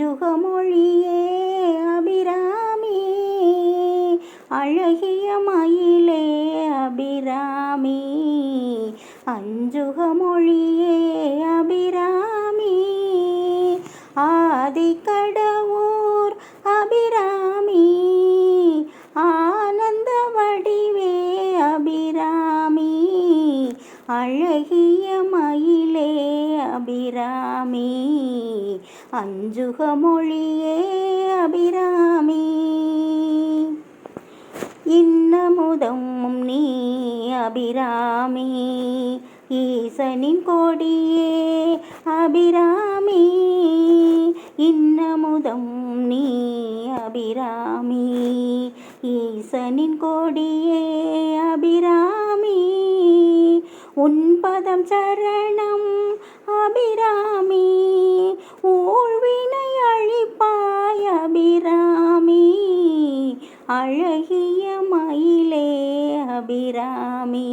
அஞ்சுக மொழியே அபிராமி, அழகிய மயிலே அபிராமி, அஞ்சுக மொழியே அபிராமி, ஆதிக்கடவூர் அபிராமி, ஆனந்த வடிவே அபிராமி, அழகிய மயிலே அபிராமி, அஞ்சுக மொழியே அபிராமி. இன்னமுதம் நீ அபிராமி, ஈசனின் கொடியே அபிராமி, இன்னமுதம் நீ அபிராமி, ஈசனின் கொடியே அபிராமி, உன் பதம் சரணம் அபிராமி, ஊழ்வினை அழிப்பாய் அபிராமி, அழகிய மயிலே அபிராமி,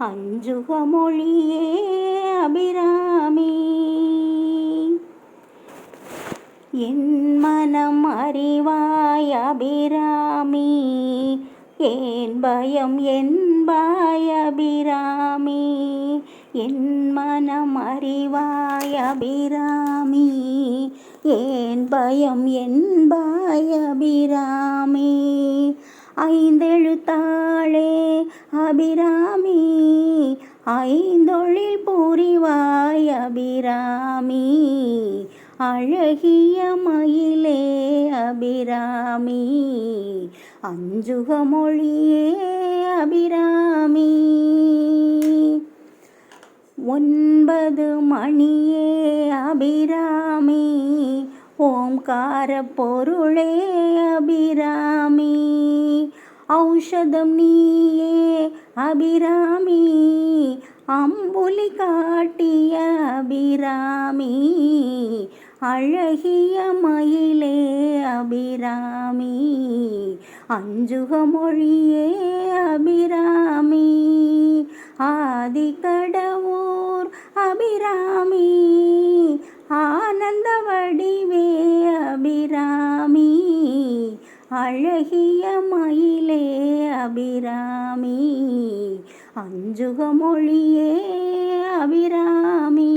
அஞ்சுக மொழியே அபிராமி. என் மனம் அறிவாய் அபிராமி, ஏன் பயம் என்பாய் அபிராமி, என் மனம் அறிவாய் அபிராமி, ஏன் பயம் என்பாய் அபிராமி, ஐந்தெழுத்தாளே அபிராமி, ஐந்தொழில் புரிவாய் அபிராமி, அழகிய மயிலே அபிராமி, அஞ்சுக மொழியே அபிராமி. 9 மணியே அபிராமி, ஓம்கார பொருளே அபிராமி, ஔஷதம் நீயே அபிராமி, அம்புலி காட்டிய அபிராமி, அழகிய மயிலே அபிராமி, அஞ்சுக மொழியே அபிராமி, ஆதிக்கடவூர் அபிராமி, ஆனந்த வடிவே அபிராமி, அழகிய மயிலே அபிராமி, அஞ்சுக மொழியே அபிராமி.